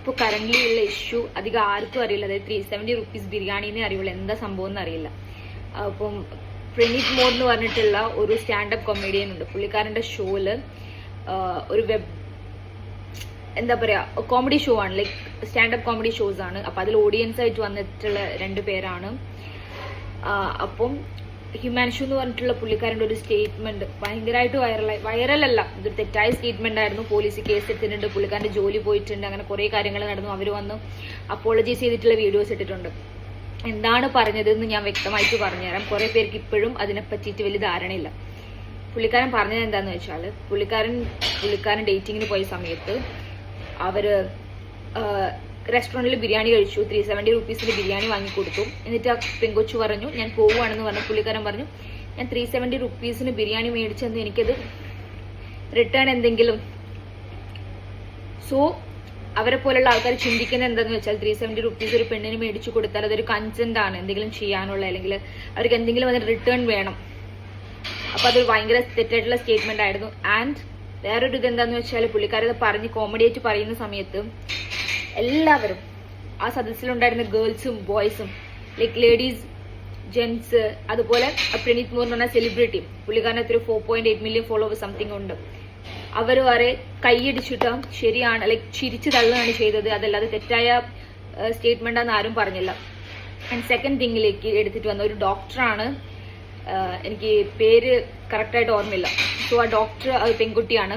ഇപ്പോൾ കറന്റ് ഉള്ള ഇഷ്യൂ അധികം ആർക്കും അറിയില്ല. അതായത് 370 rupees ബിരിയാണിനെ അറിയുള്ളൂ, എന്താ സംഭവം എന്ന് അറിയില്ല. അപ്പം പ്രണീത് മോർ എന്ന് പറഞ്ഞിട്ടുള്ള ഒരു സ്റ്റാൻഡപ്പ് കൊമേഡിയൻ ഉണ്ട്. പുള്ളിക്കാരൻ്റെ ഷോയില് ഒരു എന്താ പറയുക കോമഡി ഷോ ആണ്, ലൈക്ക് സ്റ്റാൻഡപ്പ് കോമഡി ഷോസ് ആണ്. അപ്പം അതിൽ ഓഡിയൻസ് ആയിട്ട് വന്നിട്ടുള്ള 2 പേരാണ്. അപ്പം ഹിമാൻഷു എന്ന് പറഞ്ഞിട്ടുള്ള പുള്ളിക്കാരൻ്റെ ഒരു സ്റ്റേറ്റ്മെന്റ് ഭയങ്കരമായിട്ട് വൈറലല്ല, ഇതൊരു തെറ്റായ സ്റ്റേറ്റ്മെന്റ് ആയിരുന്നു. പോലീസ് കേസ് എടുത്തിട്ടുണ്ട്, പുള്ളിക്കാരൻ്റെ ജോലി പോയിട്ടുണ്ട്, അങ്ങനെ കുറേ കാര്യങ്ങൾ നടന്നു. അവർ വന്ന് അപ്പോളജൈസ് ചെയ്തിട്ടുള്ള വീഡിയോസ് ഇട്ടിട്ടുണ്ട്. എന്താണ് പറഞ്ഞതെന്ന് ഞാൻ വ്യക്തമായിട്ട് പറഞ്ഞുതരാം. കുറേ പേർക്ക് ഇപ്പോഴും അതിനെ പറ്റിയിട്ട് വലിയ ധാരണയില്ല. പുള്ളിക്കാരൻ പറഞ്ഞത് എന്താണെന്ന് വെച്ചാൽ, പുള്ളിക്കാരൻ ഡേറ്റിങ്ങിന് പോയ സമയത്ത് അവര് റെസ്റ്റോറൻറ്റിൽ ബിരിയാണി കഴിച്ചു. 370 rupees ബിരിയാണി വാങ്ങിക്കൊടുത്തു. എന്നിട്ട് ആ പെങ്കൊച്ചു പറഞ്ഞു ഞാൻ പോവുകയാണെന്ന് പറഞ്ഞു. പുള്ളിക്കാരൻ പറഞ്ഞു ഞാൻ 370 rupees ബിരിയാണി മേടിച്ചെന്ന് എനിക്കത് റിട്ടേൺ എന്തെങ്കിലും. സോ അവരെ പോലുള്ള ആൾക്കാർ ചിന്തിക്കുന്നത് എന്താണെന്ന് വെച്ചാൽ 370 rupees ഒരു പെണ്ണിന് മേടിച്ചു കൊടുത്താൽ അതൊരു കൺസെന്റ് ആണ്, എന്തെങ്കിലും ചെയ്യാനുള്ള, അല്ലെങ്കിൽ അവർക്ക് എന്തെങ്കിലും അതിന് റിട്ടേൺ വേണം. അപ്പൊ അതൊരു ഭയങ്കര തെറ്റായിട്ടുള്ള സ്റ്റേറ്റ്മെന്റ് ആയിരുന്നു. ആൻഡ് വേറൊരു ഇതെന്താന്ന് വെച്ചാൽ പുള്ളിക്കാരത് പറഞ്ഞ് കോമഡി ആയിട്ട് പറയുന്ന സമയത്ത് എല്ലാവരും ആ സദസ്സിലുണ്ടായിരുന്ന ഗേൾസും ബോയ്സും ലൈക്ക് ലേഡീസ് ജെന്റ്സ് അതുപോലെ പ്രണീത് മോർ എന്ന് പറഞ്ഞ സെലിബ്രിറ്റി, പുള്ളിക്കാരനത്തിൽ 4.8 million ഫോളോവേഴ്സ് സംതിങ് ഉണ്ട്. അവർ വരെ കൈയടിച്ചിട്ട് ശരിയാണ് ലൈക്ക് ചിരിച്ചു തള്ളുകയാണ് ചെയ്തത്. അതല്ലാതെ തെറ്റായ സ്റ്റേറ്റ്മെന്റ് ആണെന്ന് ആരും പറഞ്ഞില്ല. ആൻഡ് സെക്കൻഡ് തിങ്ങിലേക്ക് എടുത്തിട്ട് വന്ന ഒരു ഡോക്ടറാണ്, എനിക്ക് പേര് കറക്റ്റായിട്ട് ഓർമ്മയില്ല. സോ ആ ഡോക്ടർ അത് പെൺകുട്ടിയാണ്.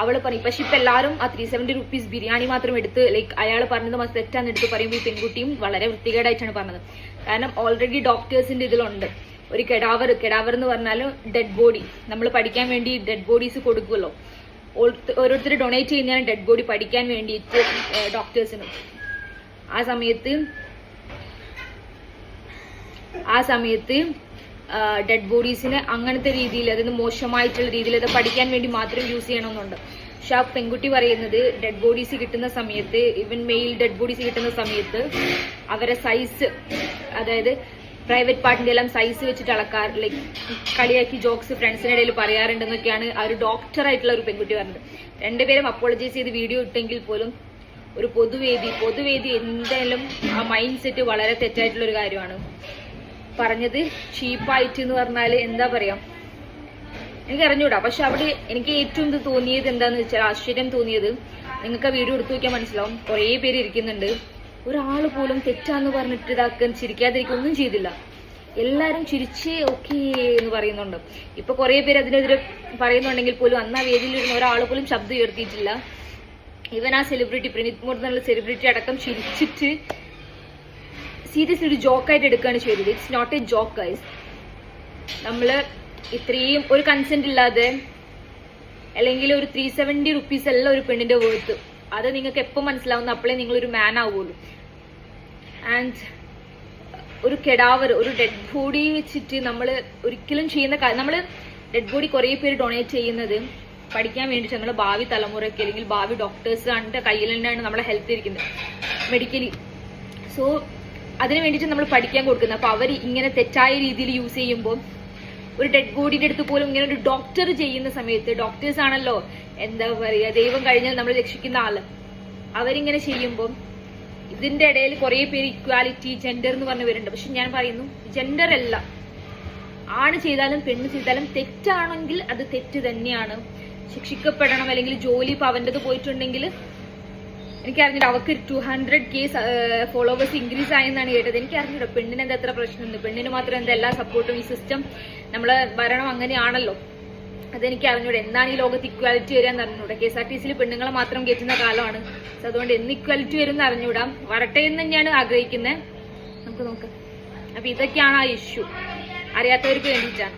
അവൾ പറയും, പക്ഷെ ഇപ്പം എല്ലാവരും ആ 370 rupees ബിരിയാണി മാത്രം എടുത്ത് ലൈക്ക് അയാൾ പറഞ്ഞത് തെറ്റാന്ന് എടുത്ത് പറയുമ്പോൾ ഈ പെൺകുട്ടിയും വളരെ വൃത്തികേടായിട്ടാണ് പറഞ്ഞത്. കാരണം ഓൾറെഡി ഡോക്ടേഴ്സിന്റെ ഇതിലുണ്ട് ഒരു കെഡാവർ എന്ന് പറഞ്ഞാൽ ഡെഡ് ബോഡി. നമ്മൾ പഠിക്കാൻ വേണ്ടി ഡെഡ് ബോഡീസ് കൊടുക്കുമല്ലോ, ഓരോരുത്തർ ഡൊണേറ്റ് ചെയ്യുന്നതാണ് ഡെഡ് ബോഡി പഠിക്കാൻ വേണ്ടിയിട്ട് ഡോക്ടേഴ്സിന്. ആ സമയത്ത് ഡെഡ് ബോഡീസിന് അങ്ങനത്തെ രീതിയിൽ, അതായത് മോശമായിട്ടുള്ള രീതിയിൽ അത് പഠിക്കാൻ വേണ്ടി മാത്രം യൂസ് ചെയ്യണമെന്നുണ്ട്. പക്ഷെ ആ പെൺകുട്ടി പറയുന്നത് ഡെഡ് ബോഡീസ് കിട്ടുന്ന സമയത്ത്, ഈവൻ മെയിൽ ഡെഡ് ബോഡീസ് കിട്ടുന്ന സമയത്ത് അവരെ സൈസ്, അതായത് പ്രൈവറ്റ് പാർട്ടിന്റെ എല്ലാം സൈസ് വെച്ചിട്ട് ലൈക്ക് കളിയാക്കി ജോക്സ് ഫ്രണ്ട്സിന്റെ ഇടയിൽ പറയാറുണ്ടെന്നൊക്കെയാണ് ആ ഒരു ഡോക്ടറായിട്ടുള്ള ഒരു പെൺകുട്ടി പറഞ്ഞത്. 2 പേരും അപ്പോളജൈസ് ചെയ്ത് വീഡിയോ ഇട്ടെങ്കിൽ പോലും ഒരു പൊതുവേദി എന്തായാലും ആ മൈൻഡ് സെറ്റ് വളരെ തെറ്റായിട്ടുള്ള ഒരു കാര്യമാണ്. പറഞ്ഞത് ചീപ്പായിട്ട് എന്ന് പറഞ്ഞാൽ എന്താ പറയാ, എനിക്ക് അറിഞ്ഞൂടാ. പക്ഷെ അവിടെ എനിക്ക് ഏറ്റവും ഇത് തോന്നിയത് എന്താന്ന് വെച്ചാൽ, ആശ്ചര്യം തോന്നിയത്, നിങ്ങൾക്ക് ആ വീഡിയോ എടുത്തു നോക്കിയാൽ മനസ്സിലാവും. കുറേ പേര് ഇരിക്കുന്നുണ്ട്, ഒരാൾ പോലും തെറ്റാന്ന് പറഞ്ഞിട്ട് ഇതാക്കാൻ ചിരിക്കാതിരിക്കുക ഒന്നും ചെയ്തില്ല. എല്ലാവരും ചിരിച്ച് ഓക്കേ എന്ന് പറയുന്നുണ്ട്. ഇപ്പൊ കുറേ പേര് അതിനെതിരെ പറയുന്നുണ്ടെങ്കിൽ പോലും അന്ന് ആ വേദിയിലിരുന്ന ഒരാൾ പോലും ശബ്ദം ഉയർത്തിയിട്ടില്ല. ഈവൻ ആ സെലിബ്രിറ്റി പ്രണീത് മോർ എന്നുള്ള സെലിബ്രിറ്റി അടക്കം ചിരിച്ചിട്ട് സീരിയസ്ലി ഒരു ജോക്കായിട്ട് എടുക്കുകയാണ് ചെയ്തത്. It's not a joke guys. നമ്മള് ഇത്രയും ഒരു കൺസെന്റ് ഇല്ലാതെ, അല്ലെങ്കിൽ ഒരു 370 rupees അല്ല ഒരു പെണ്ണിന്റെ വേർത്ത്. അത് നിങ്ങൾക്ക് എപ്പോൾ മനസ്സിലാവുന്ന അപ്പോഴേ നിങ്ങളൊരു മാൻ ആവുള്ളൂ. ആൻഡ് ഒരു കെഡാവർ, ഒരു ഡെഡ് ബോഡി വെച്ചിട്ട് നമ്മൾ ഒരിക്കലും ചെയ്യുന്ന കാര്യം, നമ്മൾ ഡെഡ് ബോഡി കുറേ പേര് ഡൊണേറ്റ് ചെയ്യുന്നത് പഠിക്കാൻ വേണ്ടിയിട്ട്, നമ്മുടെ ഭാവി തലമുറയ്ക്ക് അല്ലെങ്കിൽ ഭാവി ഡോക്ടേഴ്സ് ആണ് കയ്യിൽ തന്നെയാണ് നമ്മളെ ഹെൽത്ത് ഇരിക്കുന്നത് മെഡിക്കലി. സോ അതിന് വേണ്ടിയിട്ട് നമ്മൾ പഠിക്കാൻ കൊടുക്കുന്നത്. അപ്പൊ അവർ ഇങ്ങനെ തെറ്റായ രീതിയിൽ യൂസ് ചെയ്യുമ്പോൾ, ഒരു ഡെഡ് ബോഡിയുടെ അടുത്ത് പോലും ഇങ്ങനെ ഒരു ഡോക്ടർ ചെയ്യുന്ന സമയത്ത്, ഡോക്ടേഴ്സ് ആണല്ലോ എന്താ പറയുക ദൈവം കഴിഞ്ഞാൽ നമ്മൾ രക്ഷിക്കുന്ന ആള്, അവരിങ്ങനെ ചെയ്യുമ്പോൾ ഇതിന്റെ ഇടയിൽ കുറെ പേര് ഇക്വാലിറ്റി ജെൻഡർ എന്ന് പറഞ്ഞ പേരുണ്ട്. പക്ഷെ ഞാൻ പറയുന്നു ജെൻഡർ അല്ല, ആണ് ചെയ്താലും പെണ്ണ് ചെയ്താലും തെറ്റാണെങ്കിൽ അത് തെറ്റ് തന്നെയാണ്, ശിക്ഷിക്കപ്പെടണം. അല്ലെങ്കിൽ ജോലി ഇപ്പൊ അവൻ്റെത് പോയിട്ടുണ്ടെങ്കിൽ എനിക്കറിഞ്ഞില്ല, അവർക്ക് 200K ഫോളോവേഴ്സ് ഇൻക്രീസ് ആയെന്നാണ് കേട്ടത്. എനിക്കറിഞ്ഞില്ല പെണ്ണിന് എന്താ എത്ര പ്രശ്നമുണ്ട്, പെണ്ണിന് മാത്രം എന്താ എല്ലാ സപ്പോർട്ടും. ഈ സിസ്റ്റം നമ്മളെ ഭരണം അങ്ങനെയാണല്ലോ, അതെനിക്ക് അറിഞ്ഞൂടെ. എന്താണ് ഈ ലോകത്ത് ഇക്വാലിറ്റി വരികയെന്ന് അറിഞ്ഞൂടെ. KSRTCയിൽ പെണ്ണുങ്ങളെ മാത്രം കയറ്റുന്ന കാലമാണ്. അതുകൊണ്ട് എന്ന് ഇക്വാലിറ്റി വരും എന്ന് അറിഞ്ഞൂടാ. വരട്ടെ എന്ന് തന്നെയാണ് ആഗ്രഹിക്കുന്നത്. നമുക്ക് നോക്കാം. അപ്പൊ ഇതൊക്കെയാണ് ആ ഇഷ്യൂ, അറിയാത്തവർക്ക് വേണ്ടിയിട്ടാണ്.